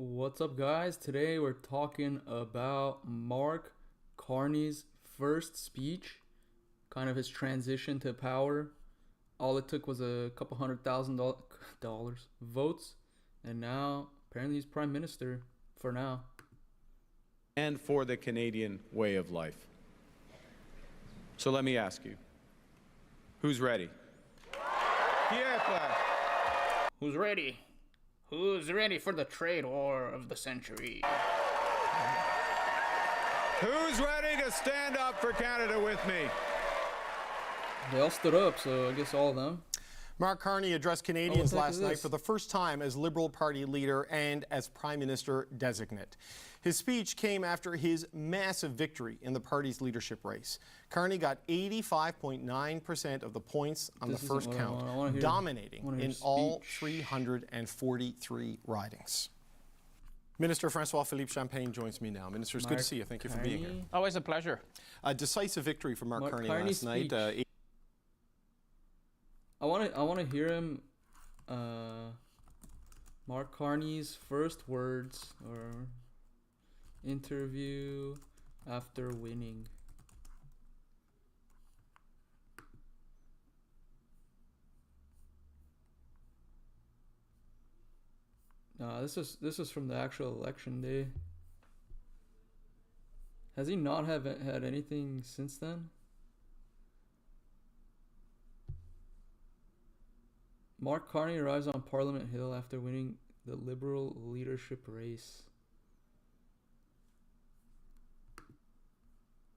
What's up, guys? Today we're talking about Mark Carney's first speech, kind of his transition to power. All it took was a couple $100,000 votes, and now apparently he's prime minister for now. And for the Canadian way of life. So let me ask you, who's ready? Who's ready? Who's ready for the trade war of the century? Who's ready to stand up for Canada with me? They all stood up, so I guess all of them. Mark Carney addressed Canadians last night for the first time as Liberal Party leader and as Prime Minister designate. His speech came after his massive victory in the party's leadership race. Carney got 85.9% of the points on the first count, dominating in all 343 ridings. Minister Francois-Philippe Champagne joins me now. Minister, it's good to see you. Thank you for being here. Always a pleasure. A decisive victory for Mark Carney last night. I want to hear him. Mark Carney's first words or interview after winning. This is from the actual election day. Has he not had anything since then? Mark Carney arrives on Parliament Hill after winning the Liberal leadership race.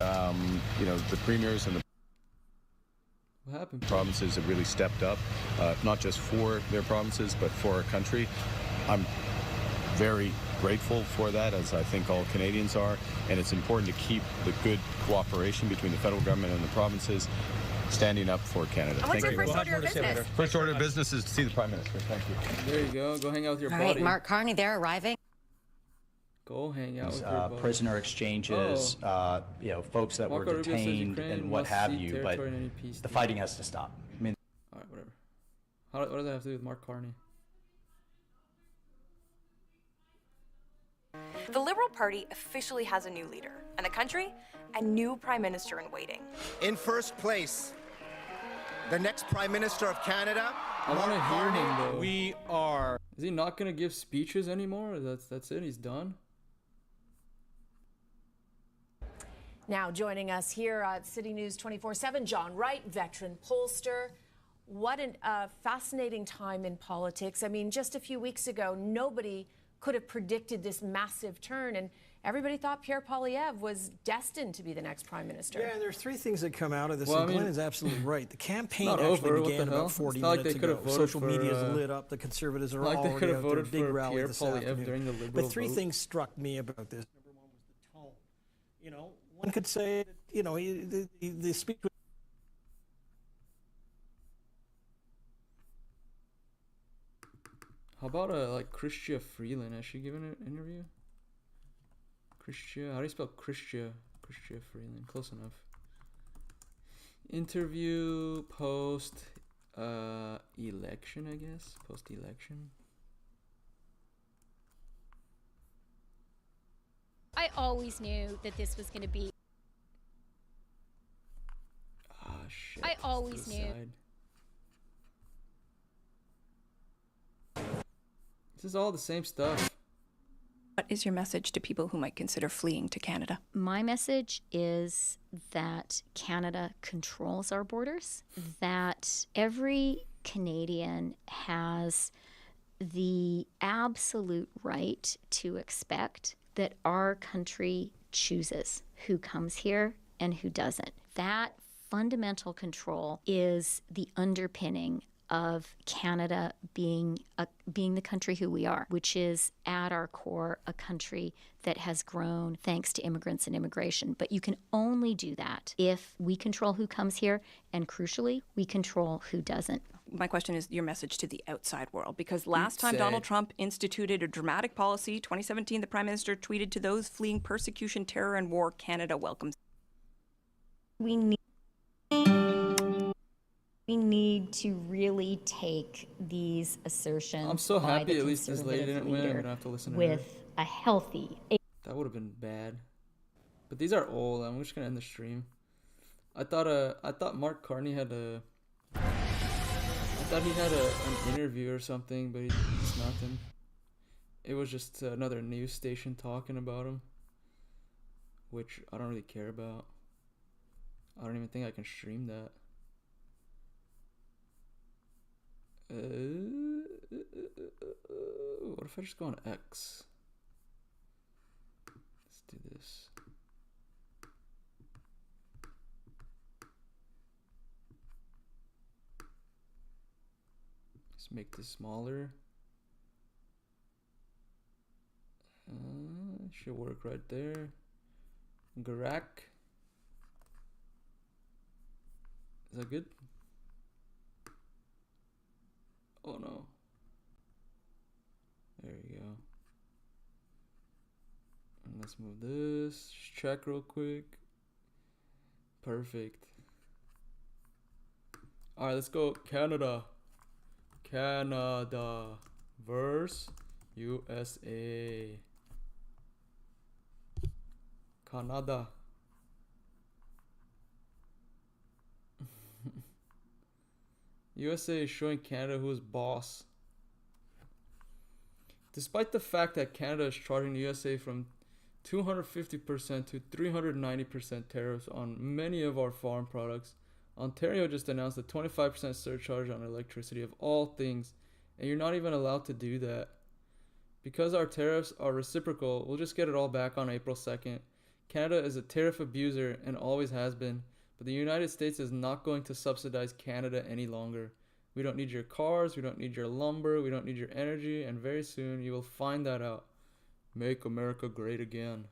The premiers and the What happened? provinces have really stepped up, not just for their provinces, but for our country. I'm very grateful for that, as I think all Canadians are, and it's important to keep the good cooperation between the federal government and the provinces standing up for Canada. And what's your first order of business? First order of business is to see the Prime Minister. Thank you. There you go. Go hang out with your All buddy. right, Mark Carney, they're arriving. Go hang out with your buddy. Prisoner exchanges, folks that Marco were Rubio says detained Ukraine and what must have cede you, but territory in any peace the deal. fighting has to stop. I mean, All right, whatever. What does that have to do with Mark Carney? The Liberal Party officially has a new leader, and the country, a new Prime Minister in waiting. In first place, the next Prime Minister of Canada. I want to hear him though. We are. Is he not gonna give speeches anymore? That's it. He's done. Now joining us here at City News 24/7, John Wright, veteran pollster. What a fascinating time in politics. I mean, just a few weeks ago, nobody could have predicted this massive turn, and everybody thought Pierre Poilievre was destined to be the next prime minister. Yeah, and there are three things that come out of this, Well, and Glenn is absolutely right. The campaign actually over. began about 40 minutes ago. Social media is lit up. The Conservatives are already out there. Big rally this afternoon. During the Liberal But three vote. things struck me about this. Number one was the tone. One could say, the speech was How about Chrystia Freeland? Has she given an interview? Chrystia, how do you spell Chrystia? Chrystia Freeland, close enough. Interview post election, I guess. Post election. I always knew that this was going to be. Ah, shit. I always knew. This is all the same stuff. What is your message to people who might consider fleeing to Canada? My message is that Canada controls our borders, that every Canadian has the absolute right to expect that our country chooses who comes here and who doesn't. That fundamental control is the underpinning of Canada being the country who we are, which is at our core a country that has grown thanks to immigrants and immigration. But you can only do that if we control who comes here, and crucially, we control who doesn't. My question is your message to the outside world, because last time Donald Trump instituted a dramatic policy, 2017, the Prime Minister tweeted, "To those fleeing persecution, terror, and war, Canada welcomes." We We need to really take these assertions I'm so by happy the at least this lady conservative didn't win. I'm leader gonna have to listen to her. with a healthy. That would have been bad. But these are old. I'm just gonna end the stream. I thought Mark Carney had a. I thought he had an interview or something, but it's nothing. It was just another news station talking about him, which I don't really care about. I don't even think I can stream that. What if I just go on X? Let's do this. Let's make this smaller. Should work right there. Garak. Is that good? Oh no. There you go. And let's move this. Just check real quick. Perfect. Alright, let's go. Canada. Canada versus USA. Canada. USA is showing Canada who's boss. Despite the fact that Canada is charging the USA from 250% to 390% tariffs on many of our farm products, Ontario just announced a 25% surcharge on electricity of all things, and you're not even allowed to do that. Because our tariffs are reciprocal, we'll just get it all back on April 2nd. Canada is a tariff abuser and always has been, but the United States is not going to subsidize Canada any longer. We don't need your cars, we don't need your lumber, we don't need your energy, and very soon you will find that out. Make America great again.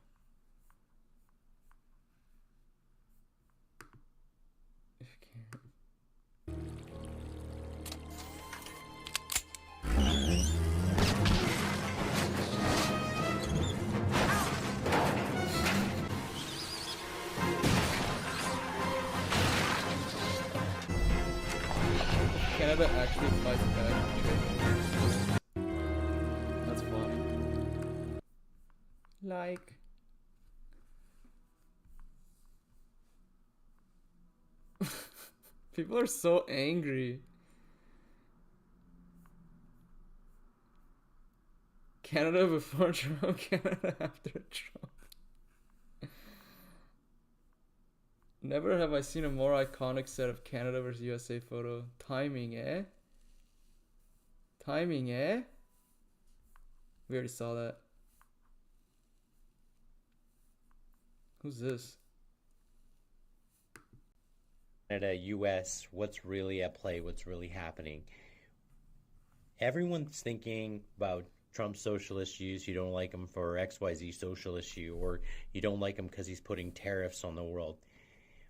Canada actually fights back. That's funny. Like. People are so angry. Canada before Trump, Canada after Trump. Never have I seen a more iconic set of Canada versus USA photo. Timing, eh? Timing, eh? We already saw that. Who's this? Canada-U.S., what's really at play, what's really happening. Everyone's thinking about Trump's social issues. You don't like him for XYZ social issue, or you don't like him because he's putting tariffs on the world.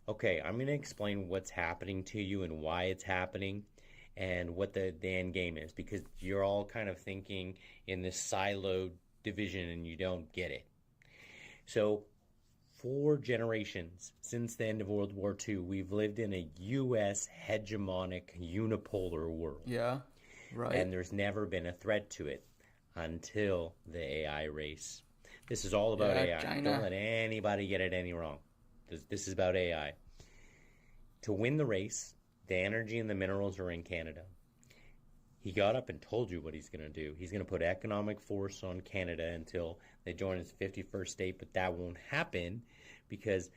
Okay, I'm going to explain what's happening to you and why it's happening and what the end game is, because you're all kind of thinking in this siloed division and you don't get it. So, for generations, since the end of World War II, we've lived in a U.S. hegemonic unipolar world. Yeah, right. And there's never been a threat to it until the AI race. This is all about AI. China. Don't let anybody get it any wrong. This is about AI. To win the race, the energy and the minerals are in Canada. He got up and told you what he's going to do. He's going to put economic force on Canada until they join his 51st state, but that won't happen because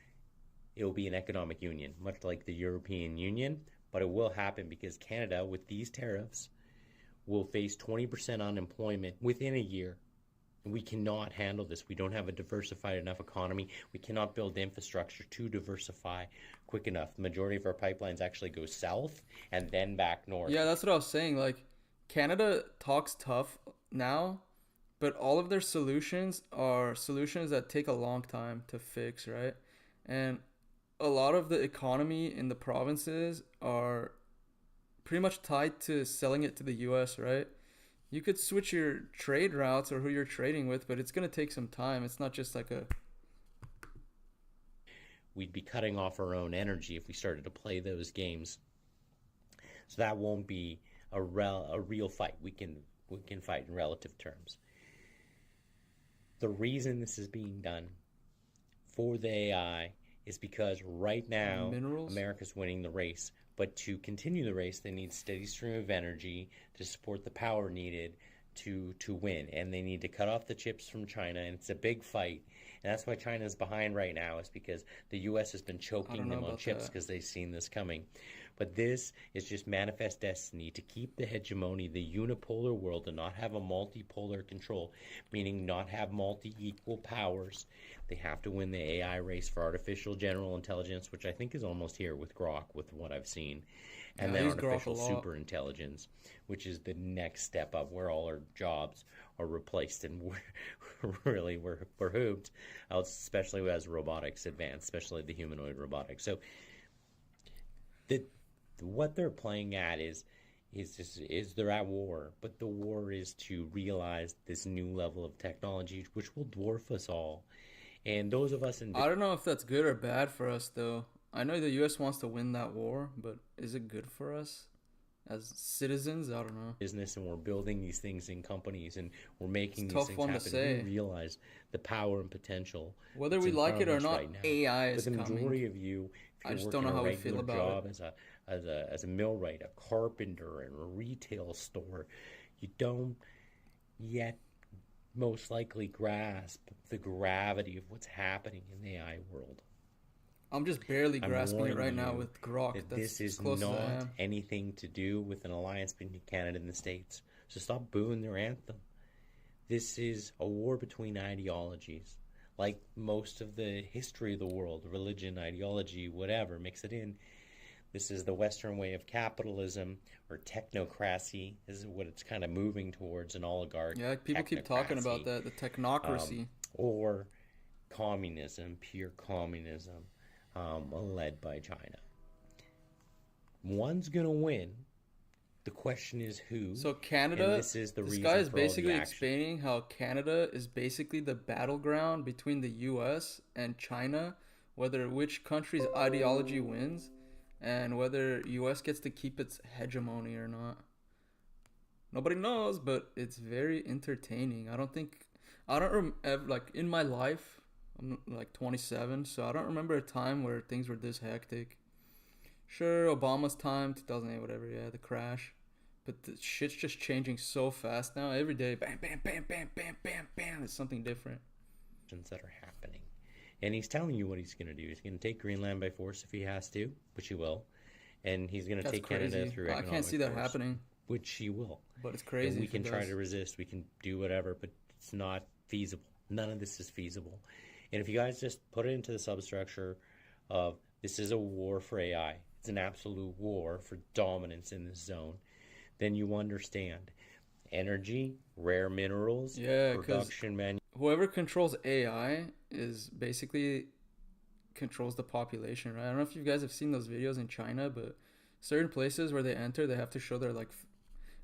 it will be an economic union, much like the European Union, but it will happen because Canada, with these tariffs, will face 20% unemployment within a year. We cannot handle this. We don't have a diversified enough economy. We cannot build infrastructure to diversify quick enough. The majority of our pipelines actually go south and then back north. Yeah, that's what I was saying. Like, Canada talks tough now, but all of their solutions are solutions that take a long time to fix, right? And a lot of the economy in the provinces are pretty much tied to selling it to the US, right? You could switch your trade routes or who you're trading with, but it's going to take some time. It's not just like a... We'd be cutting off our own energy if we started to play those games. So that won't be a real fight. We can fight in relative terms. The reason this is being done for the AI is because right now America's winning the race. But to continue the race, they need steady stream of energy to support the power needed to win. And they need to cut off the chips from China. And it's a big fight. And that's why China's behind right now, is because the U.S. has been choking them on chips because they've seen this coming. But this is just manifest destiny to keep the hegemony, the unipolar world, and not have a multipolar control, meaning not have multi-equal powers. They have to win the AI race for artificial general intelligence, which I think is almost here with Grok, with what I've seen. And then artificial super intelligence, which is the next step up, where all our jobs are replaced. And we're hooped, especially as robotics advance, especially the humanoid robotics. So what they're playing at is they're at war, but the war is to realize this new level of technology, which will dwarf us all. And those of us in... I don't know if that's good or bad for us, though. I know the U.S. wants to win that war, but is it good for us as citizens? I don't know. Business, and we're building these things in companies, and we're making these things happen. We realize the power and potential. Whether we like it or not, right now. AI is coming. But the majority of you, if you're working a regular job as a millwright, a carpenter, in a retail store, you don't yet most likely grasp the gravity of what's happening in the AI world. I'm just barely grasping it right now with Grok. This is not anything to do with an alliance between Canada and the States. So stop booing their anthem. This is a war between ideologies. Like most of the history of the world, religion, ideology, whatever, mix it in. This is the Western way of capitalism, or technocracy is what it's kind of moving towards, an oligarch. Yeah, people keep talking about that, the technocracy. Or communism, pure communism, led by China. One's going to win. The question is who. So Canada, this guy is basically explaining how Canada is basically the battleground between the U.S. and China, which country's ideology wins, and whether U.S. gets to keep its hegemony or not. Nobody knows, but it's very entertaining. Like in my life, I'm like 27, so I don't remember a time where things were this hectic. Sure, Obama's time, 2008, whatever, yeah, the crash. But the shit's just changing so fast now. Every day, bam, bam, bam, bam, bam, bam, bam, it's something different. That are happening. And he's telling you what he's going to do. He's going to take Greenland by force if he has to, which he will. And he's going to take Canada through economic I can't see that force, happening. Which he will. But it's crazy. And we can try to resist. We can do whatever, but it's not feasible. None of this is feasible. And if you guys just put it into the substructure of this is a war for AI, it's an absolute war for dominance in this zone, then you understand energy, rare minerals, production, whoever controls AI is basically controls the population, right? I don't know if you guys have seen those videos in China, but certain places where they enter, they have to show their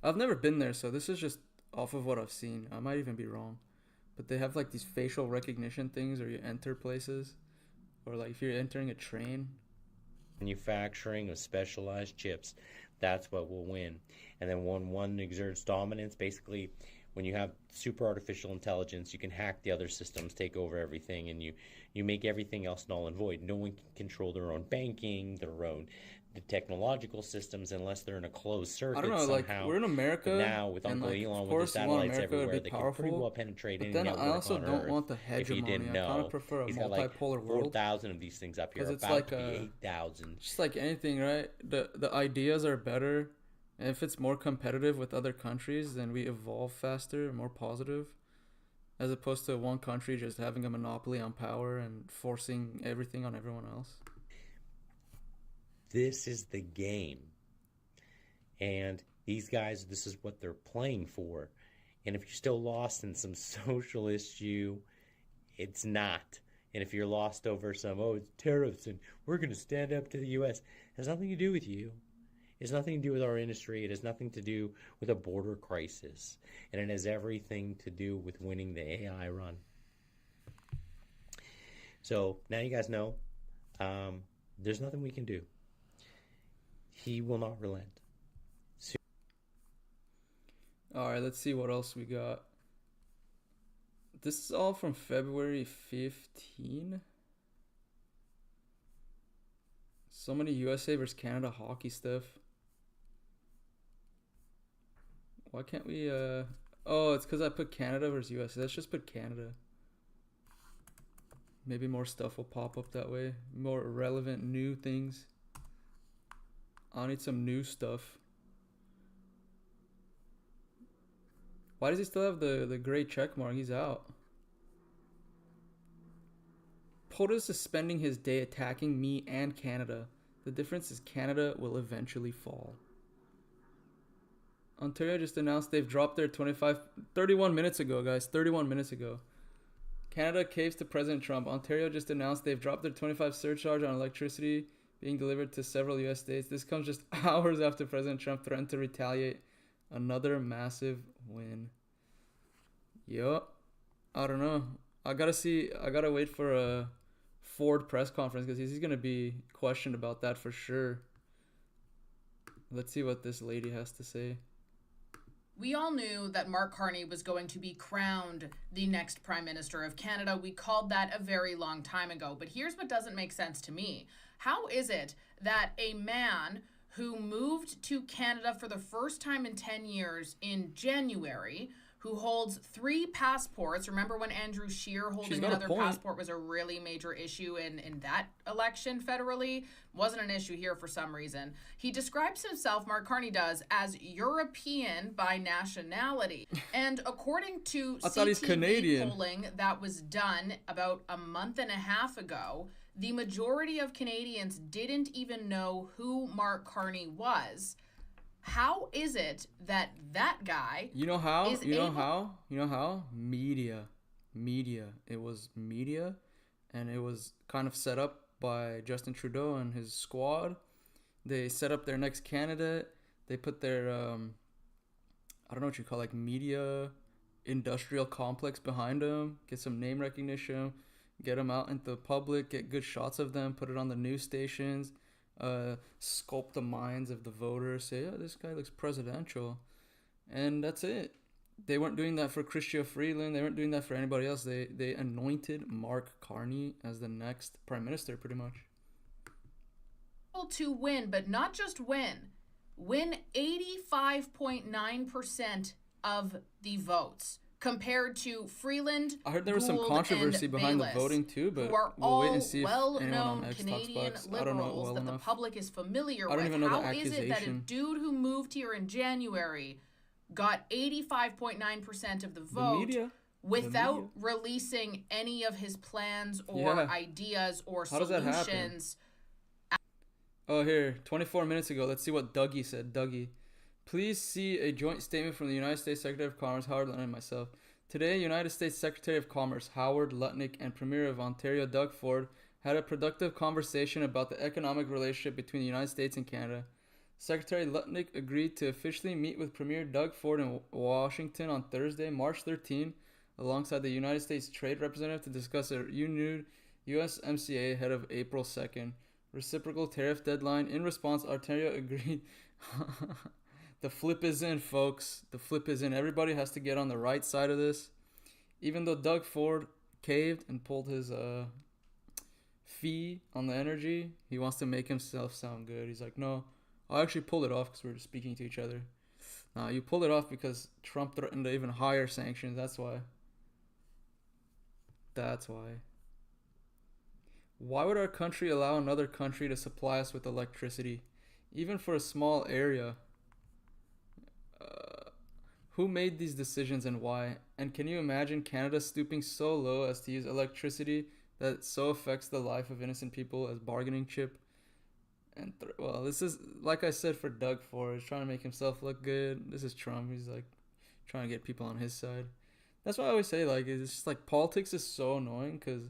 I've never been there, so this is just off of what I've seen. I might even be wrong. But they have like these facial recognition things, or you enter places, or like if you're entering a train. Manufacturing of specialized chips, that's what will win. And then when one exerts dominance, basically when you have super artificial intelligence, you can hack the other systems, take over everything, and you make everything else null and void. No one can control their own banking, the technological systems, unless they're in a closed circuit. I don't know, somehow. Like we're in America, but now with Uncle Elon with the satellites everywhere, they can pretty well penetrate any network on Earth. I also don't want the hegemony. If you didn't know, I kind of prefer a multipolar world. 4,000 of these things up here, about to be 8,000. Just like anything, right? The ideas are better. And if it's more competitive with other countries, then we evolve faster, more positive, as opposed to one country just having a monopoly on power and forcing everything on everyone else. This is the game. And these guys, this is what they're playing for. And if you're still lost in some social issue, it's not. And if you're lost over some, it's tariffs and we're going to stand up to the U.S., it has nothing to do with you. It has nothing to do with our industry. It has nothing to do with a border crisis. And it has everything to do with winning the AI run. So now you guys know there's nothing we can do. He will not relent. Alright, let's see what else we got. This is all from February 15. So many USA versus Canada hockey stuff. Why can't we, oh, it's because I put Canada versus USA. Let's just put Canada. Maybe more stuff will pop up that way. More relevant new things. I need some new stuff. Why does he still have the gray check mark? He's out. POTUS is spending his day attacking me and Canada. The difference is Canada will eventually fall. Ontario just announced they've dropped their 31 minutes ago, guys. 31 minutes ago. Canada caves to President Trump. Ontario just announced they've dropped their 25 surcharge on electricity being delivered to several U.S. states. This comes just hours after President Trump threatened to retaliate. Another massive win. Yup. I don't know. I gotta wait for a Ford press conference because he's gonna be questioned about that for sure. Let's see what this lady has to say. We all knew that Mark Carney was going to be crowned the next Prime Minister of Canada. We called that a very long time ago. But here's what doesn't make sense to me. How is it that a man who moved to Canada for the first time in 10 years in January, who holds 3 passports. Remember when Andrew Scheer holding another passport was a really major issue in that election federally? Wasn't an issue here for some reason. He describes himself, Mark Carney does, as European by nationality. And according to CTV polling that was done about a month and a half ago, the majority of Canadians didn't even know who Mark Carney was. How is it that that guy You know how? Media. It was media, and it was kind of set up by Justin Trudeau and his squad. They set up their next candidate. They put their, I don't know what you call like media industrial complex behind them. Get some name recognition. Get them out into the public. Get good shots of them. Put it on the news stations. Sculpt the minds of the voters, say, oh, this guy looks presidential, and that's it. They weren't doing that for Chrystia Freeland. They weren't doing that for anybody else. They anointed Mark Carney as the next prime minister, pretty much. To win, but not just win 85.9% of the votes. Compared to Freeland, I heard there was some controversy behind the voting too, but we'll wait and see if anyone on X talks about. I don't know it well that enough. The public is familiar I don't with. even know How the accusation. is it that a dude who moved here in January got 85.9% of the vote without releasing any of his plans or ideas or solutions? Oh, here, 24 minutes ago. Let's see what Dougie said. Dougie. Please see a joint statement from the United States Secretary of Commerce, Howard Lutnick, and myself. Today, United States Secretary of Commerce, Howard Lutnick, and Premier of Ontario, Doug Ford, had a productive conversation about the economic relationship between the United States and Canada. Secretary Lutnick agreed to officially meet with Premier Doug Ford in Washington on Thursday, March 13, alongside the United States Trade Representative to discuss a renewed USMCA ahead of April 2nd. Reciprocal tariff deadline. In response, Ontario agreed... The flip is in, folks. The flip is in. Everybody has to get on the right side of this. Even though Doug Ford caved and pulled his fee on the energy, he wants to make himself sound good. He's like, no, I actually pulled it off because we were speaking to each other. Nah, you pulled it off because Trump threatened to even higher sanctions. That's why. That's why. Why would our country allow another country to supply us with electricity, even for a small area? Who made these decisions and why? And can you imagine Canada stooping so low as to use electricity that so affects the life of innocent people as bargaining chip? And well, this is, like I said, for Doug Ford. He's trying to make himself look good. This is Trump. He's like trying to get people on his side. That's why I always say, like, it's just like politics is so annoying because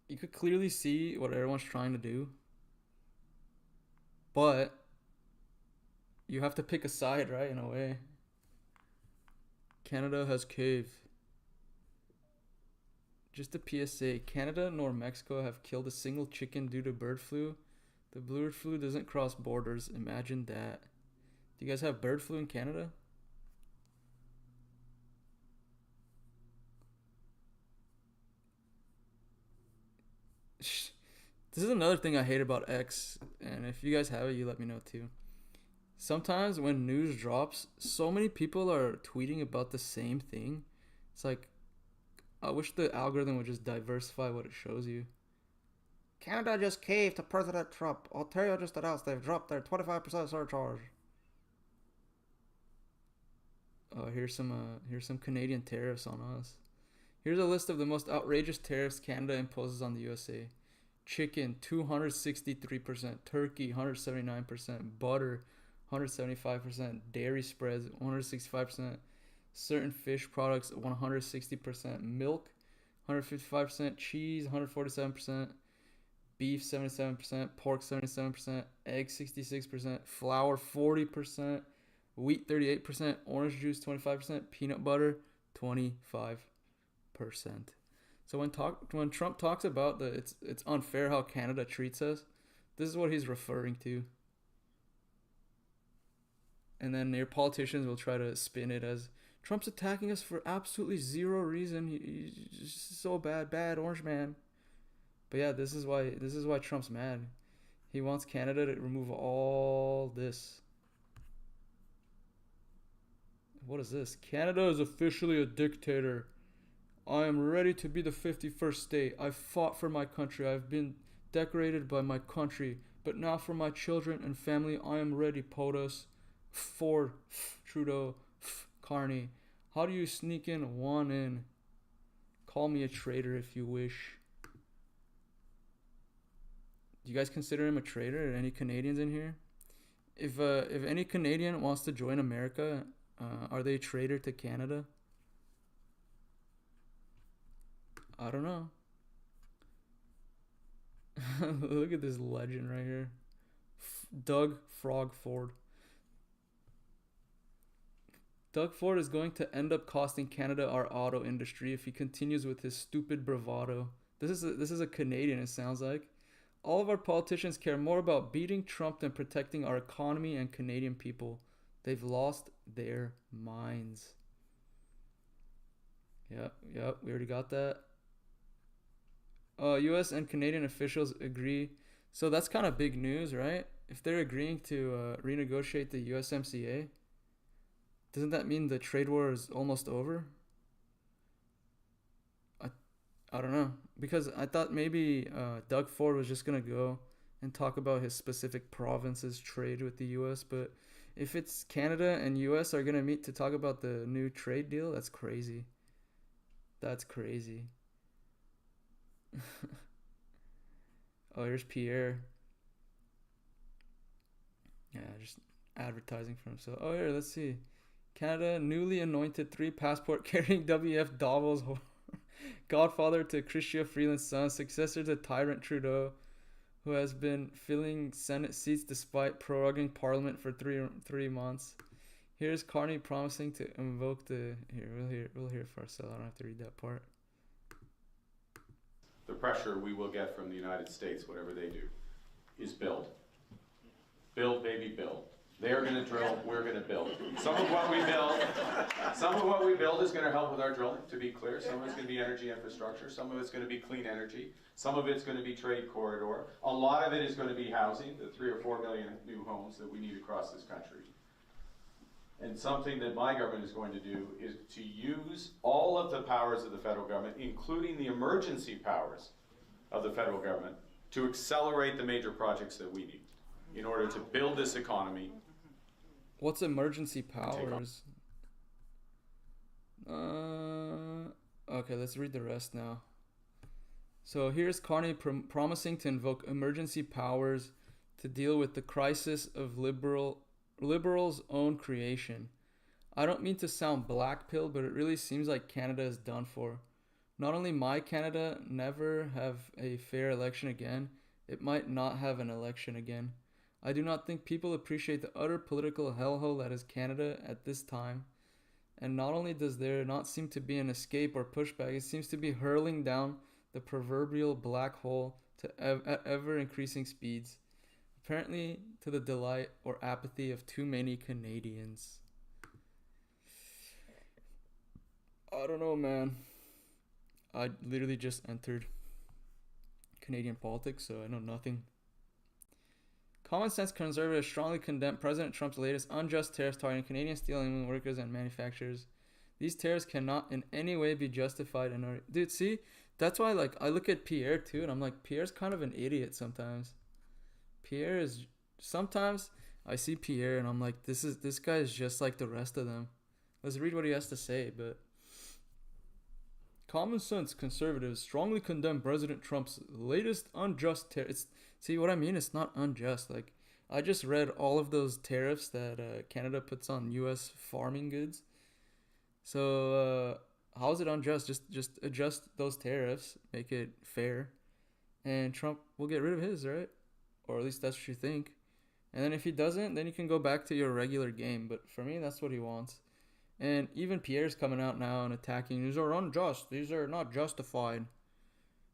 you could clearly see what everyone's trying to do, but you have to pick a side, right? In a way. Canada has caved. Just a PSA, Canada nor Mexico have killed a single chicken due to bird flu. The bird flu doesn't cross borders. Imagine that. Do you guys have bird flu in Canada? This is another thing I hate about X, and if you guys have it, you let me know too. Sometimes when news drops, so many people are tweeting about the same thing. It's like, I wish the algorithm would just diversify what it shows you. Canada just caved to President Trump. Ontario just announced they've dropped their 25% surcharge. Here's some Canadian tariffs on us. Here's a list of the most outrageous tariffs Canada imposes on the USA. Chicken, 263%. Turkey, 179%. Butter, 175%. Dairy spreads, 165%. Certain fish products, 160%. Milk, 155%. Cheese, 147%. Beef, 77%. Pork, 77%. Eggs, 66%. Flour, 40%. Wheat, 38%. Orange juice, 25%. Peanut butter, 25%. So when Trump talks about it's unfair how Canada treats us, this is what he's referring to. And then your politicians will try to spin it as Trump's attacking us for absolutely zero reason. He's just so bad orange man. But yeah, this is why Trump's mad. He wants Canada to remove all this. What is this? Canada is officially a dictator. I am ready to be the 51st state. I've fought for my country. I've been decorated by my country. But now for my children and family, I am ready, POTUS. Ford, Trudeau, Carney. How do you sneak in one in? Call me a traitor if you wish. Do you guys consider him a traitor? Any Canadians in here? If any Canadian wants to join America, are they a traitor to Canada? I don't know. Look at this legend right here. Doug Frog Ford. Doug Ford is going to end up costing Canada our auto industry if he continues with his stupid bravado. This is a Canadian, it sounds like. All of our politicians care more about beating Trump than protecting our economy and Canadian people. They've lost their minds. Yep, we already got that. U.S. and Canadian officials agree. So that's kind of big news, right? If they're agreeing to renegotiate the USMCA, doesn't that mean the trade war is almost over? I don't know. Because I thought maybe Doug Ford was just going to go and talk about his specific province's trade with the U.S. But if it's Canada and U.S. are going to meet to talk about the new trade deal, that's crazy. That's crazy. Oh, here's Pierre. Yeah, just advertising for himself. Oh, here, let's see. Canada newly anointed 3 passport-carrying WF Davos godfather to Chrystia Freeland's son, successor to tyrant Trudeau, who has been filling Senate seats despite proroguing Parliament for three months. Here's Carney promising to invoke the... We'll hear it for ourselves. I don't have to read that part. The pressure we will get from the United States, whatever they do, is build. Build, baby, build. They're going to drill, we're going to build. Some of what we build is going to help with our drilling, to be clear. Some of it's going to be energy infrastructure. Some of it's going to be clean energy. Some of it's going to be trade corridor. A lot of it is going to be housing, the 3 or 4 million new homes that we need across this country. And something that my government is going to do is to use all of the powers of the federal government, including the emergency powers of the federal government, to accelerate the major projects that we need in order to build this economy. What's emergency powers? Okay, let's read the rest now. So here's Carney promising to invoke emergency powers to deal with the crisis of liberals' own creation. I don't mean to sound black pill, but it really seems like Canada is done for. Not only might Canada never have a fair election again, it might not have an election again. I do not think people appreciate the utter political hellhole that is Canada at this time. And not only does there not seem to be an escape or pushback, it seems to be hurling down the proverbial black hole at ever-increasing speeds, apparently to the delight or apathy of too many Canadians. I don't know, man. I literally just entered Canadian politics, so I know nothing. Common sense conservatives strongly condemn President Trump's latest unjust tariffs targeting Canadian steel and aluminum workers and manufacturers. These tariffs cannot in any way be justified. Dude, see, that's why like I look at Pierre too, and I'm like, Pierre's kind of an idiot sometimes. Pierre is sometimes I see Pierre and I'm like, this guy is just like the rest of them. Let's read what he has to say. But common sense conservatives strongly condemn President Trump's latest unjust tariffs. See what I mean? It's not unjust. Like I just read all of those tariffs that Canada puts on U.S. farming goods. So how is it unjust? Just adjust those tariffs, make it fair, and Trump will get rid of his, right? Or at least that's what you think. And then if he doesn't, then you can go back to your regular game. But for me, that's what he wants. And even Pierre's coming out now and attacking. These are unjust. These are not justified.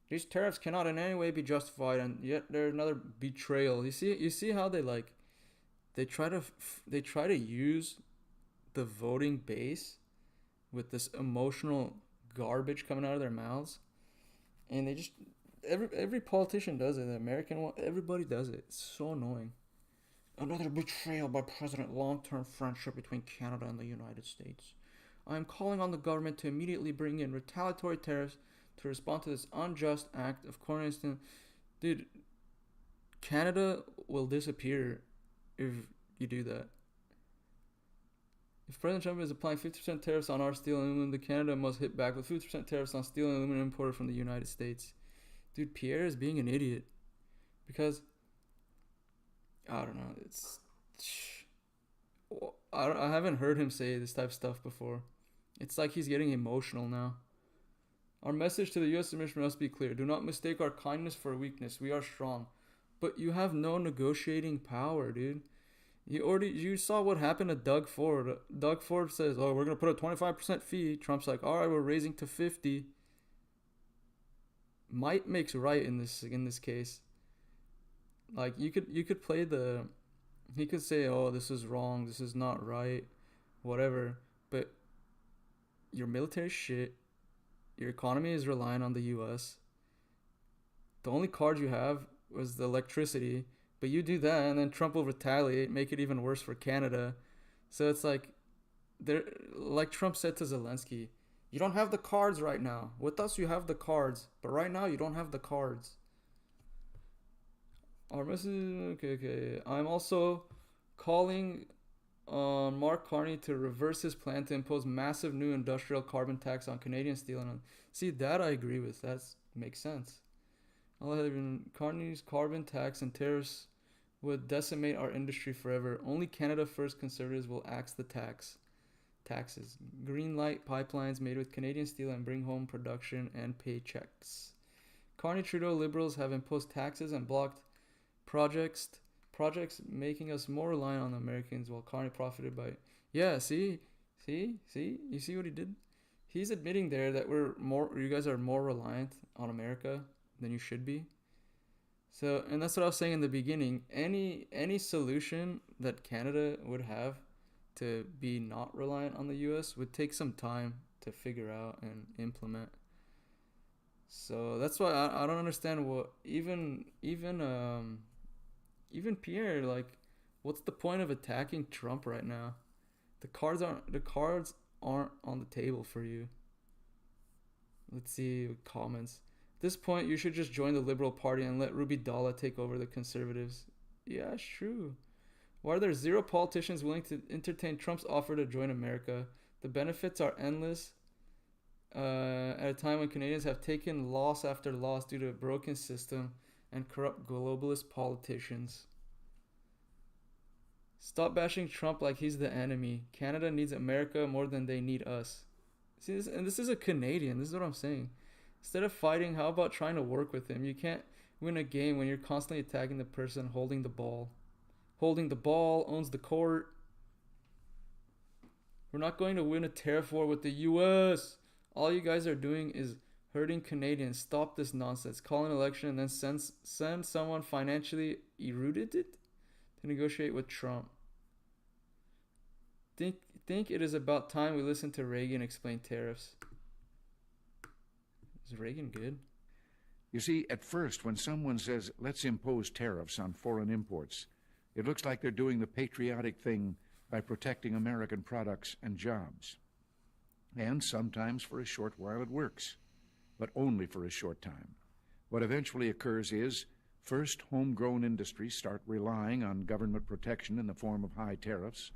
These tariffs cannot in any way be justified, and yet they're another betrayal. You see how they try to use the voting base with this emotional garbage coming out of their mouths, and they just every politician does it. The American one, everybody does it. It's so annoying. Another betrayal by President. Long-term friendship between Canada and the United States. I am calling on the government to immediately bring in retaliatory tariffs to respond to this unjust act of cornerstone. Dude, Canada will disappear if you do that. If President Trump is applying 50% tariffs on our steel and aluminum, then Canada must hit back with 50% tariffs on steel and aluminum imported from the United States. Dude, Pierre is being an idiot. Because, I don't know, I haven't heard him say this type of stuff before. It's like he's getting emotional now. Our message to the U.S. administration must be clear. Do not mistake our kindness for weakness. We are strong. But you have no negotiating power, dude. You saw what happened to Doug Ford. Doug Ford says, "Oh, we're gonna put a 25% fee." Trump's like, "All right, we're raising to 50." Might makes right in this case. Like you could play the, he could say, "Oh, this is wrong. This is not right," whatever. But your military shit. Your economy is relying on the U.S. The only card you have was the electricity. But you do that, and then Trump will retaliate, make it even worse for Canada. So it's like Trump said to Zelensky, you don't have the cards right now. With us, you have the cards. But right now, you don't have the cards. Our message... Okay. I'm also calling on Mark Carney to reverse his plan to impose massive new industrial carbon tax on Canadian steel. See, that I agree with. That makes sense. Carney's carbon tax and tariffs would decimate our industry forever. Only Canada First conservatives will axe the taxes. Green light pipelines made with Canadian steel and bring home production and paychecks. Carney Trudeau Liberals have imposed taxes and blocked projects making us more reliant on Americans, while Carney profited by... Yeah, see? You see what he did? He's admitting there that you guys are more reliant on America than you should be. So, and that's what I was saying in the beginning. Any solution that Canada would have to be not reliant on the U.S. would take some time to figure out and implement. So that's why I don't understand what even Pierre, like, what's the point of attacking Trump right now? The cards aren't on the table for you. Let's see comments. At this point, you should just join the Liberal Party and let Ruby Dalla take over the Conservatives. Yeah, it's true. Why are there zero politicians willing to entertain Trump's offer to join America? The benefits are endless at a time when Canadians have taken loss after loss due to a broken system and corrupt globalist politicians. Stop bashing Trump like he's the enemy. Canada needs America more than they need us. See this, and this is a Canadian. This is what I'm saying. Instead of fighting, how about trying to work with him? You can't win a game when you're constantly attacking the person holding the ball. Holding the ball, owns the court. We're not going to win a tariff war with the U.S. All you guys are doing is hurting Canadians. Stop this nonsense. Call an election and then send someone financially eroded it to negotiate with Trump. Think it is about time we listen to Reagan explain tariffs. Is Reagan good? You see, at first, when someone says, let's impose tariffs on foreign imports, it looks like they're doing the patriotic thing by protecting American products and jobs. And sometimes for a short while it works, but only for a short time. What eventually occurs is, first, homegrown industries start relying on government protection in the form of high tariffs.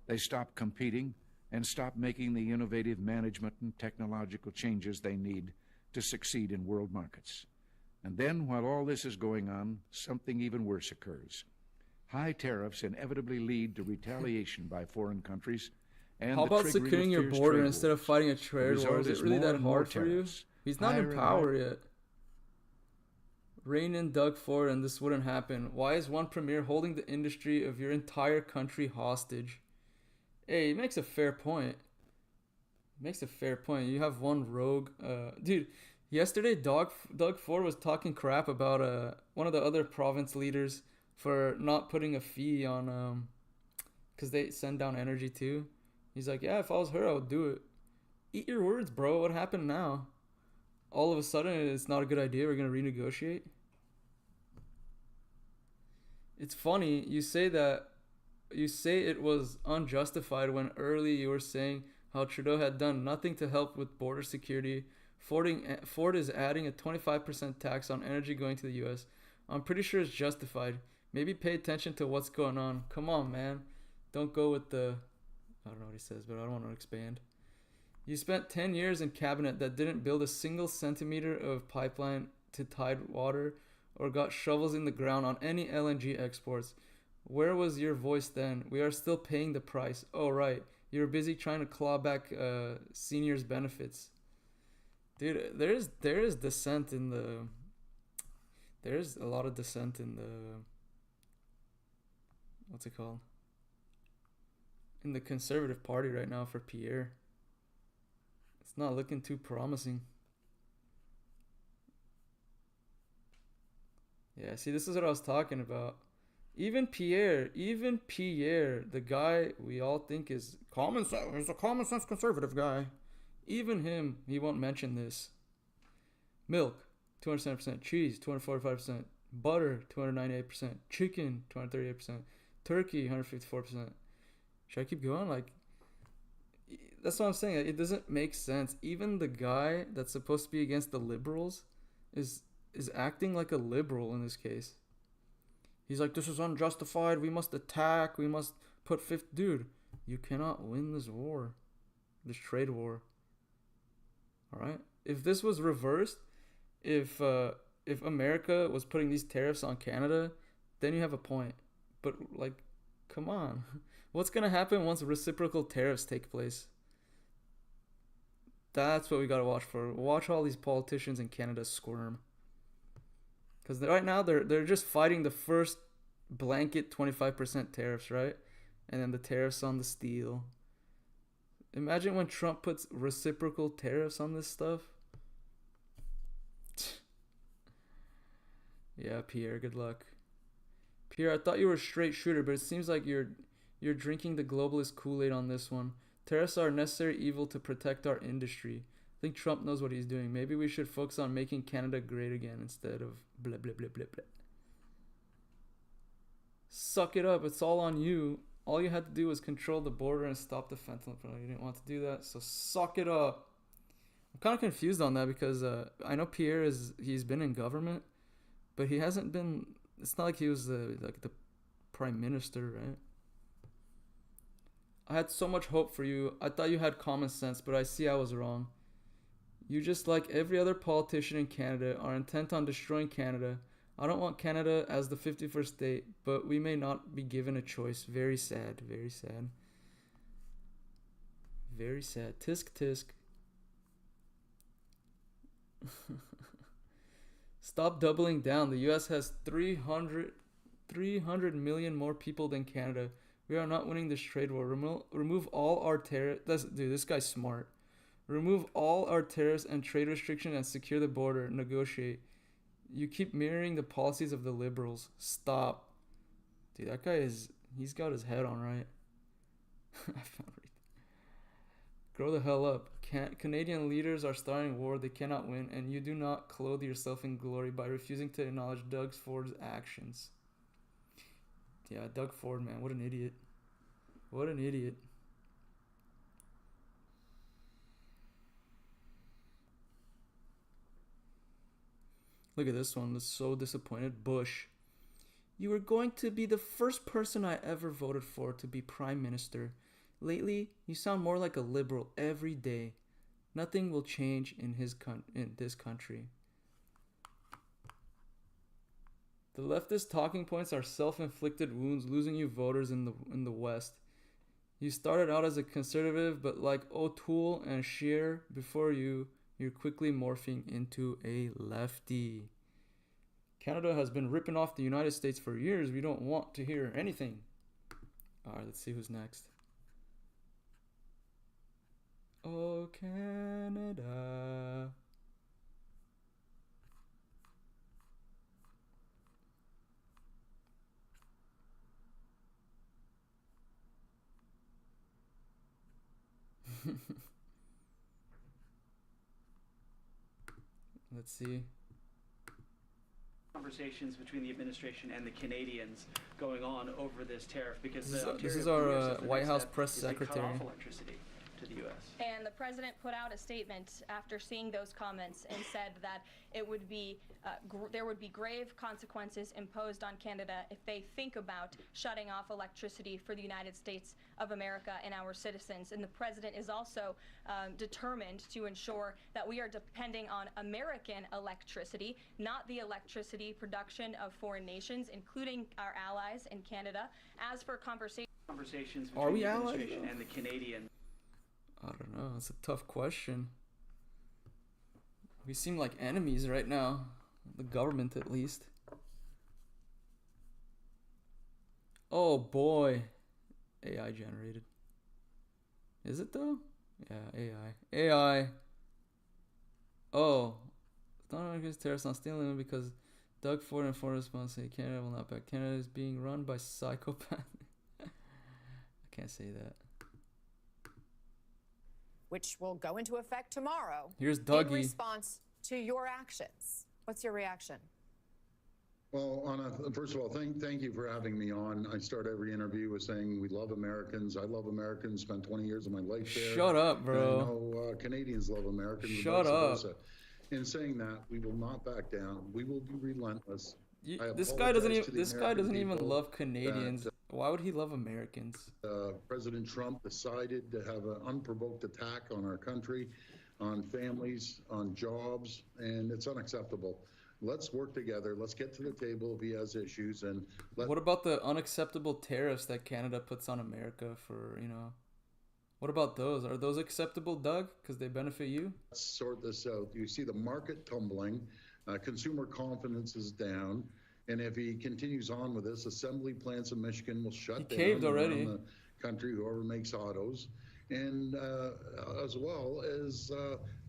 They stop competing and stop making the innovative management and technological changes they need to succeed in world markets. And then, while all this is going on, something even worse occurs. High tariffs inevitably lead to retaliation by foreign countries. And how about securing your border instead of fighting a trade war? Is it really that hard for you? He's not in power yet. Rein in Doug Ford and this wouldn't happen. Why is one premier holding the industry of your entire country hostage? Hey, he makes a fair point. You have one rogue. Dude, yesterday Doug Ford was talking crap about one of the other province leaders for not putting a fee on because they send down energy too. He's like, yeah, if I was her, I would do it. Eat your words, bro. What happened now? All of a sudden, it's not a good idea. We're going to renegotiate. It's funny. You say it was unjustified when early you were saying how Trudeau had done nothing to help with border security. Ford is adding a 25% tax on energy going to the U.S. I'm pretty sure it's justified. Maybe pay attention to what's going on. Come on, man. Don't go with the... I don't know what he says, but I don't want to expand. You spent 10 years in cabinet that didn't build a single centimeter of pipeline to Tidewater or got shovels in the ground on any LNG exports. Where was your voice then? We are still paying the price. Oh, right. You were busy trying to claw back seniors' benefits. Dude, there is dissent in the... There's a lot of dissent in the... What's it called? In the Conservative Party right now for Pierre. It's not looking too promising. Yeah, see, this is what I was talking about. Even Pierre, the guy we all think is common sense, he's a common sense conservative guy. Even him, he won't mention this. Milk, 207%. Cheese, 245%. Butter, 298%. Chicken, 238%. Turkey, 154%. Should I keep going? Like, that's what I'm saying. It doesn't make sense. Even the guy that's supposed to be against the liberals is acting like a liberal in this case. He's like, this is unjustified. We must attack. We must put fifth. Dude, you cannot win this war, this trade war. All right. If this was reversed, if America was putting these tariffs on Canada, then you have a point. But like, come on. What's going to happen once reciprocal tariffs take place? That's what we got to watch for. Watch all these politicians in Canada squirm. Because right now, they're just fighting the first blanket 25% tariffs, right? And then the tariffs on the steel. Imagine when Trump puts reciprocal tariffs on this stuff. Yeah, Pierre, good luck. Pierre, I thought you were a straight shooter, but it seems like you're drinking the globalist Kool-Aid on this one. Tariffs are a necessary evil to protect our industry. I think Trump knows what he's doing. Maybe we should focus on making Canada great again instead of blah, blah, blah, blah, blah. Suck it up. It's all on you. All you had to do was control the border and stop the fentanyl. You didn't want to do that, so suck it up. I'm kind of confused on that because I know Pierre he's been in government, but he hasn't been... It's not like he was the prime minister, right? I had so much hope for you. I thought you had common sense, but I see I was wrong. You, just like every other politician in Canada, are intent on destroying Canada. I don't want Canada as the 51st state, but we may not be given a choice. Very sad, very sad. Very sad. Tisk, tisk. Stop doubling down. The U.S. has 300 million more people than Canada. We are not winning this trade war. Remove all our tariffs. Dude, this guy's smart. Remove all our tariffs and trade restrictions and secure the border. Negotiate. You keep mirroring the policies of the liberals. Stop. Dude, that guy he's got his head on right. Grow the hell up. Canadian leaders are starting a war they cannot win, and you do not clothe yourself in glory by refusing to acknowledge Doug Ford's actions. Yeah, Doug Ford, man, what an idiot. What an idiot. Look at this one. That's so disappointed. Bush. You were going to be the first person I ever voted for to be prime minister. Lately, you sound more like a liberal every day. Nothing will change in this country. The leftist talking points are self-inflicted wounds, losing you voters in the West. You started out as a conservative, but like O'Toole and Scheer before you're quickly morphing into a lefty. Canada has been ripping off the United States for years. We don't want to hear anything. All right, let's see who's next. Oh, Canada. Let's see. Conversations between the administration and the Canadians going on over this tariff because this is our White House press secretary. Cut off electricity to the U.S. And the president put out a statement after seeing those comments and said that it would be there would be grave consequences imposed on Canada if they think about shutting off electricity for the United States of America and our citizens. And the president is also determined to ensure that we are depending on American electricity, not the electricity production of foreign nations, including our allies in Canada. As for conversations between the administration and the Canadian. I don't know. It's a tough question. We seem like enemies right now. The government, at least. Oh, boy. AI generated. Is it, though? Yeah, AI. Oh. It's not against tariffs on stealing because Doug Ford and foreign response say Canada will not back. Canada is being run by psychopaths. I can't say that. Which will go into effect tomorrow. Here's Dougie. In response to your actions. What's your reaction? Well, Anna, first of all, thank you for having me on. I start every interview with saying we love Americans. I love Americans. Spent 20 years of my life there. Shut up, bro. And I know Canadians love Americans. Shut up. In saying that, we will not back down. We will be relentless. This guy doesn't even love Canadians. Why would he love Americans? President Trump decided to have an unprovoked attack on our country, on families, on jobs, and it's unacceptable. Let's work together. Let's get to the table if he has issues. And what about the unacceptable tariffs that Canada puts on America for, what about those? Are those acceptable, Doug? Because they benefit you? Let's sort this out. You see the market tumbling. Consumer confidence is down. And if he continues on with this, assembly plants in Michigan will shut down caved already. Around the country, whoever makes autos. And as well as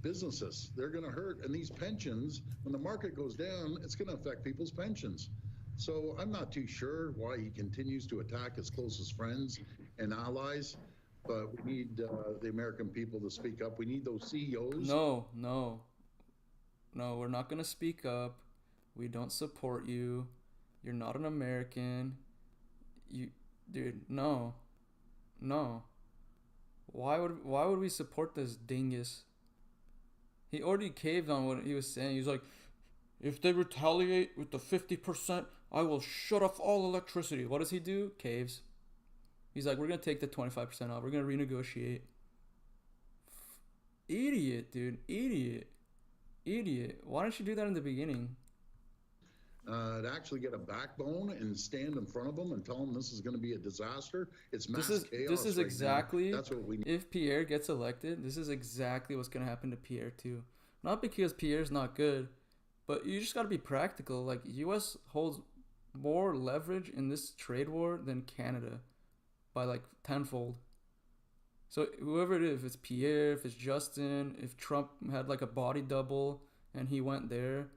businesses, they're going to hurt. And these pensions, when the market goes down, it's going to affect people's pensions. So I'm not too sure why he continues to attack his closest friends and allies. But we need the American people to speak up. We need those CEOs. No, we're not going to speak up. We don't support you. You're not an American. Dude, no. Why would we support this dingus? He already caved on what he was saying. He was like, if they retaliate with the 50%, I will shut off all electricity. What does he do? Caves. He's like, we're going to take the 25% off. We're going to renegotiate. Idiot, dude. Idiot. Why didn't you do that in the beginning? To actually get a backbone and stand in front of them and tell them this is going to be a disaster. It's mass chaos. This is right exactly. Now. That's what we need. If Pierre gets elected, this is exactly what's going to happen to Pierre too. Not because Pierre's not good, but you just got to be practical. Like, U.S. holds more leverage in this trade war than Canada by like tenfold. So whoever it is, if it's Pierre, if it's Justin, if Trump had like a body double and he went there,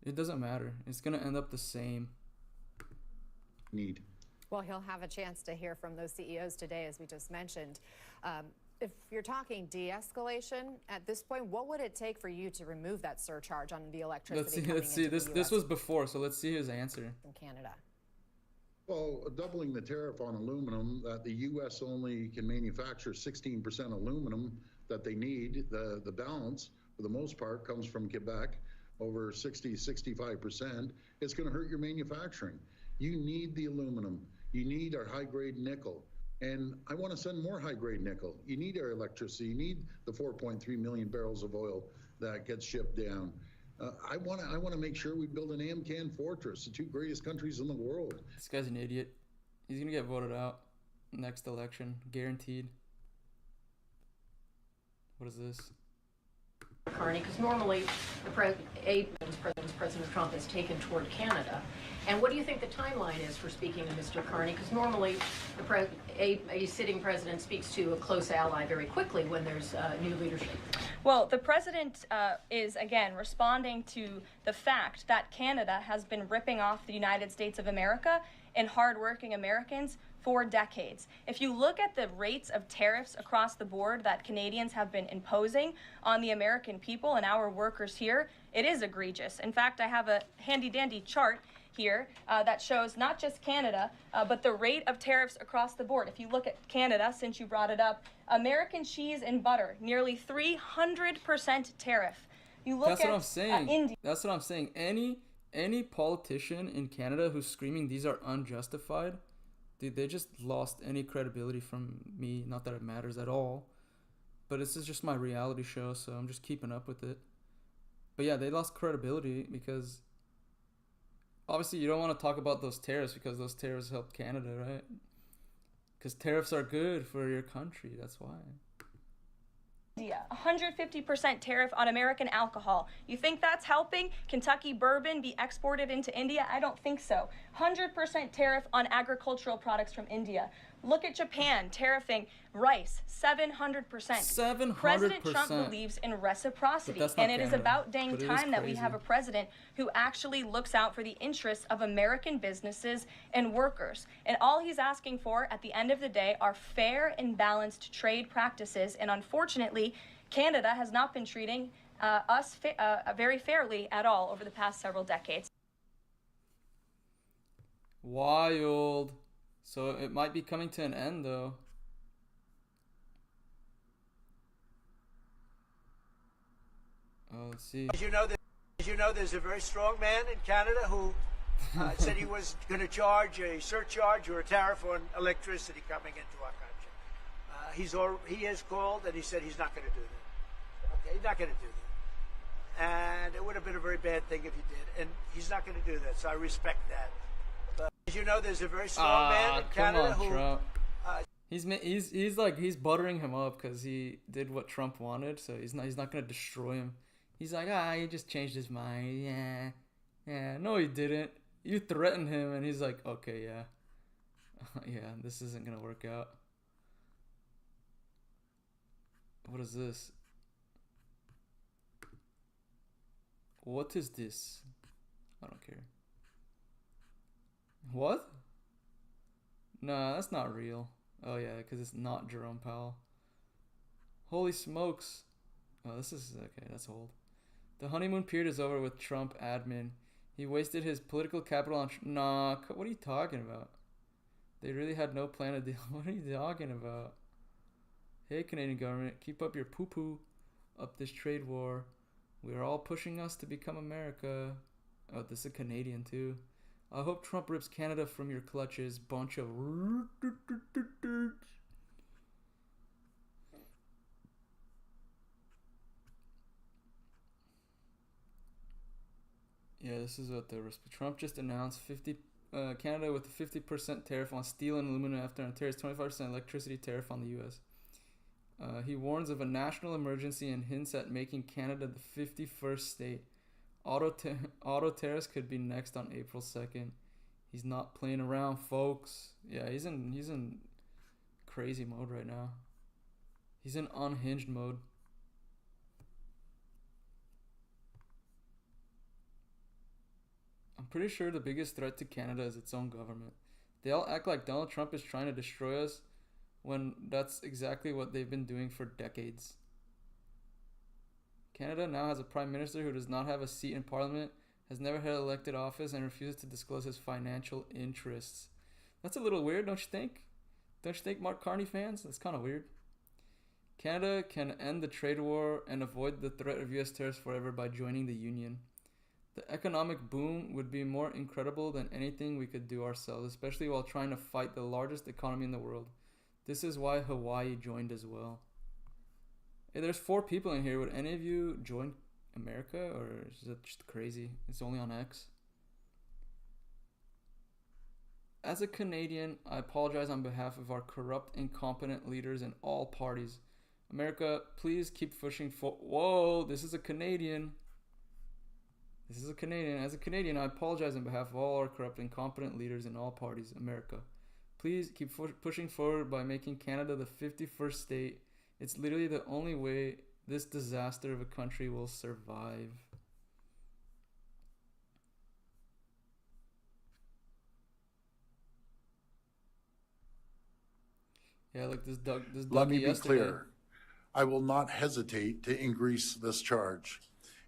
it doesn't matter. It's going to end up the same. Need. Well, he'll have a chance to hear from those CEOs today, as we just mentioned. If you're talking de-escalation at this point, what would it take for you to remove that surcharge on the electricity? Let's see. This was before, so let's see his answer. From Canada. Well, doubling the tariff on aluminum, the U.S. only can manufacture 16% aluminum that they need. The balance, for the most part, comes from Quebec, over 65%. It's going to hurt your manufacturing. You need the aluminum. You need our high-grade nickel. And I want to send more high-grade nickel. You need our electricity. You need the 4.3 million barrels of oil that gets shipped down. I want to make sure we build an AMCAN fortress, the two greatest countries in the world. This guy's an idiot. He's gonna get voted out next election, guaranteed. What is this? Carney, because normally President Trump has taken toward Canada. And what do you think the timeline is for speaking to Mr. Carney? Because normally a sitting president speaks to a close ally very quickly when there's new leadership. Well, the president is, again, responding to the fact that Canada has been ripping off the United States of America and hardworking Americans for decades. If you look at the rates of tariffs across the board that Canadians have been imposing on the American people and our workers here, it is egregious. In fact, I have a handy-dandy chart here that shows not just Canada, but the rate of tariffs across the board. If you look at Canada, since you brought it up, American cheese and butter, nearly 300% tariff. You look That's at what I'm saying. India. That's what I'm saying. Any politician in Canada who's screaming these are unjustified, dude, they just lost any credibility from me. Not that it matters at all, but this is just my reality show, so I'm just keeping up with it. But yeah, they lost credibility because obviously you don't want to talk about those tariffs because those tariffs help Canada, right? Because tariffs are good for your country, that's why. India, 150% tariff on American alcohol. You think that's helping Kentucky bourbon be exported into India? I don't think so. 100% tariff on agricultural products from India. Look at Japan tariffing rice, 700%. 700%. President Trump believes in reciprocity, and it is about dang time that we have a president who actually looks out for the interests of American businesses and workers. And all he's asking for at the end of the day are fair and balanced trade practices, and unfortunately, Canada has not been treating us very fairly at all over the past several decades. Wild. So it might be coming to an end, though. Oh, let's see. As you know, there's a very strong man in Canada who said he was going to charge a surcharge or a tariff on electricity coming into our country. He has called and he said he's not going to do that. Okay, he's not going to do that. And it would have been a very bad thing if he did. And he's not going to do that, so I respect that. But as you know, there's a very strong man in Canada who... Trump. He's buttering him up because he did what Trump wanted, so he's not gonna destroy him. He's like, he just changed his mind. Yeah. No, he didn't. You threatened him, and he's like, okay, yeah. Yeah, this isn't gonna work out. What is this? What is this? I don't care. What? Nah, that's not real. Oh yeah, because it's not Jerome Powell. Holy smokes. Oh, this is... Okay, that's old. The honeymoon period is over with Trump admin. He wasted his political capital on... Nah, what are you talking about? They really had no plan to deal... What are you talking about? Hey, Canadian government, keep up your poo-poo up this trade war. We are all pushing us to become America. Oh, this is a Canadian too. I hope Trump rips Canada from your clutches, bunch of... Yeah, this is what Trump just announced. Canada with a 50% tariff on steel and aluminum after Ontario's 25% electricity tariff on the U.S. He warns of a national emergency and hints at making Canada the 51st state. Auto tariffs could be next on April 2nd. He's not playing around, folks. Yeah, he's in crazy mode right now. He's in unhinged mode. I'm pretty sure the biggest threat to Canada is its own government. They all act like Donald Trump is trying to destroy us when that's exactly what they've been doing for decades. Canada now has a prime minister who does not have a seat in parliament, has never held elected office, and refuses to disclose his financial interests. That's a little weird, don't you think? Don't you think, Mark Carney fans? That's kind of weird. Canada can end the trade war and avoid the threat of U.S. tariffs forever by joining the Union. The economic boom would be more incredible than anything we could do ourselves, especially while trying to fight the largest economy in the world. This is why Hawaii joined as well. Hey, there's 4 people in here. Would any of you join America, or is that just crazy? It's only on X. As a Canadian, I apologize on behalf of our corrupt, incompetent leaders in all parties. America, please keep pushing for. Whoa, this is a Canadian. This is a Canadian. As a Canadian, I apologize on behalf of all our corrupt, incompetent leaders in all parties. America, please keep pushing forward by making Canada the 51st state. It's literally the only way this disaster of a country will survive. Yeah, like this Doug. Let me be yesterday. clear. I will not hesitate to increase this charge.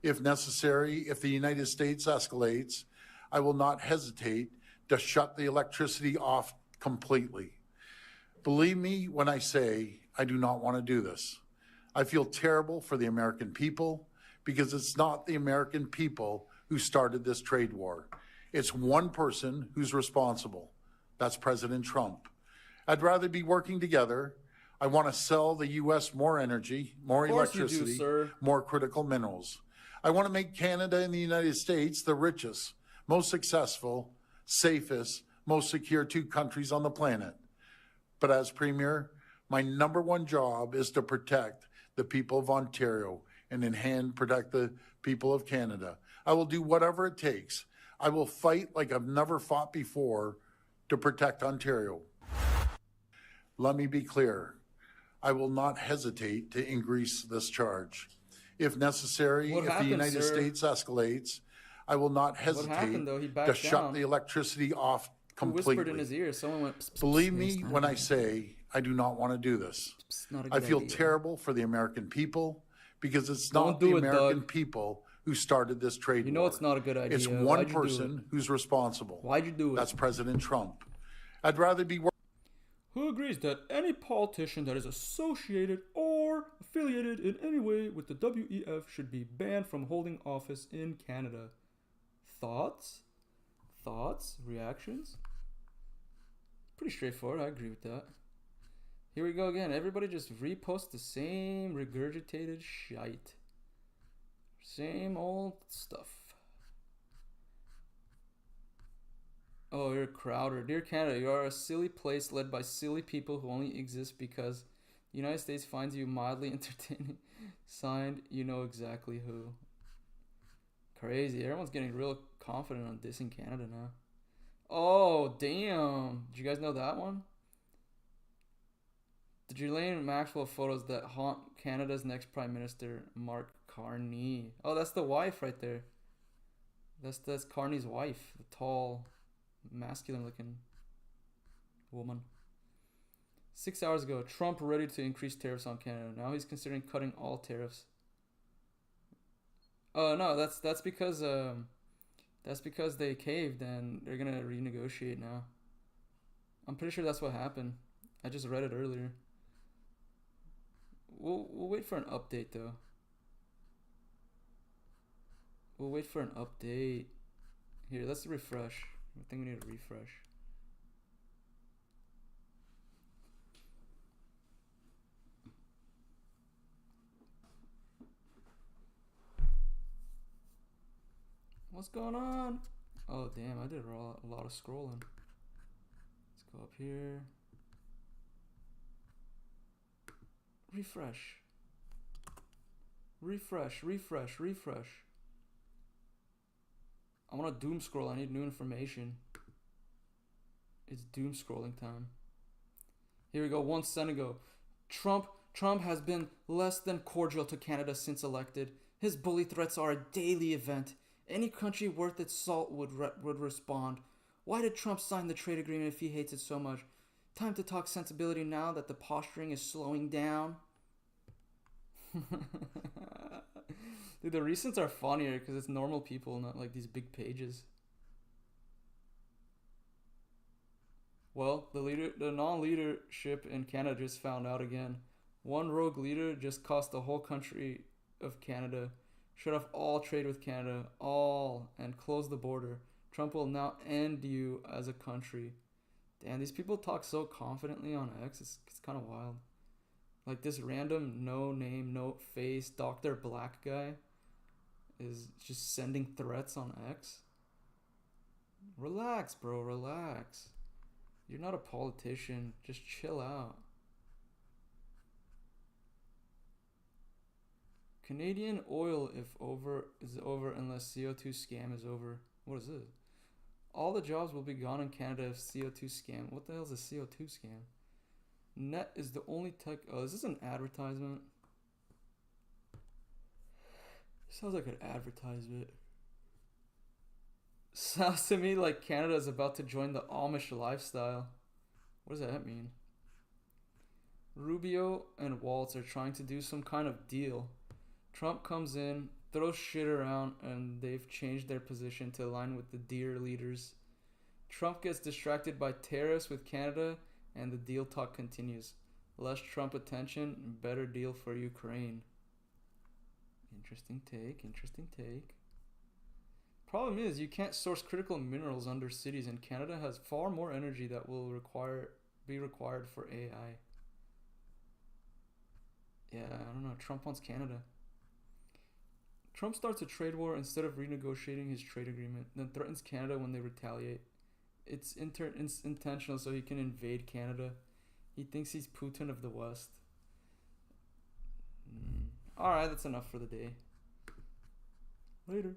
If necessary, if the United States escalates, I will not hesitate to shut the electricity off completely. Believe me when I say I do not want to do this. I feel terrible for the American people because it's not the American people who started this trade war. It's one person who's responsible. That's President Trump. I'd rather be working together. I want to sell the U.S. more energy, more electricity, more critical minerals. I want to make Canada and the United States the richest, most successful, safest, most secure 2 countries on the planet. But as Premier, my #1 job is to protect the people of Ontario and in hand protect the people of Canada. I will do whatever it takes. I will fight like I've never fought before to protect Ontario. Let me be clear. I will not hesitate to increase this charge. If necessary, if the United States escalates, I will not hesitate to shut the electricity off completely. Whispered in his ear. Someone went, pss, pss, Believe me when I say I do not want to do this. I feel terrible for the American people because it's not the American people who started this trade war. You know it's not a good idea. It's one person who's responsible. Why'd you do it? That's President Trump. I'd rather be who agrees that any politician that is associated or affiliated in any way with the WEF should be banned from holding office in Canada? Thoughts? Thoughts? Reactions? Pretty straightforward. I agree with that. Here we go again. Everybody just repost the same regurgitated shite. Same old stuff. Oh, you're Crowder. Dear Canada, you are a silly place led by silly people who only exist because the United States finds you mildly entertaining. Signed, you know exactly who. Crazy. Everyone's getting real confident on dissing Canada now. Oh, damn. Did you guys know that one? The Ghislaine Maxwell photos that haunt Canada's next Prime Minister, Mark Carney. Oh, that's the wife right there. That's Carney's wife. The tall, masculine looking woman. 6 hours ago, Trump ready to increase tariffs on Canada. Now he's considering cutting all tariffs. Oh no, that's because they caved and they're gonna renegotiate now. I'm pretty sure that's what happened. I just read it earlier. We'll wait for an update though. We'll wait for an update. Here, let's refresh. I think we need to refresh. What's going on? Oh damn, I did a lot of scrolling. Let's go up here. Refresh. Refresh. I want to doom scroll. I need new information. It's doom scrolling time. Here we go. 1 second ago. Trump has been less than cordial to Canada since elected. His bully threats are a daily event. Any country worth its salt would respond. Why did Trump sign the trade agreement if he hates it so much? Time to talk sensibility now that the posturing is slowing down. Dude, the recents are funnier because it's normal people, not like these big pages. Well, the non-leadership in Canada just found out again. One rogue leader just cost the whole country of Canada. Shut off all trade with Canada, and close the border. Trump will now end you as a country. Damn, these people talk so confidently on X. It's kind of wild. Like this random no name, no face Dr. Black guy is just sending threats on X. Relax, bro, relax. You're not a politician. Just chill out. Canadian oil is over unless CO2 scam is over. What is this? All the jobs will be gone in Canada if CO2 scam. What the hell is a CO2 scam? Net is the only tech. Oh, is this an advertisement? Sounds like an advertisement. Sounds to me like Canada is about to join the Amish lifestyle. What does that mean? Rubio and Waltz are trying to do some kind of deal. Trump comes in, throws shit around, and they've changed their position to align with the dear leaders. Trump gets distracted by tariffs with Canada, and the deal talk continues. Less Trump attention, better deal for Ukraine. Interesting take, interesting take. Problem is, you can't source critical minerals under cities, and Canada has far more energy that will be required for AI. Yeah, I don't know. Trump wants Canada. Trump starts a trade war instead of renegotiating his trade agreement, then threatens Canada when they retaliate. It's intentional so he can invade Canada. He thinks he's Putin of the West. Alright, that's enough for the day. Later.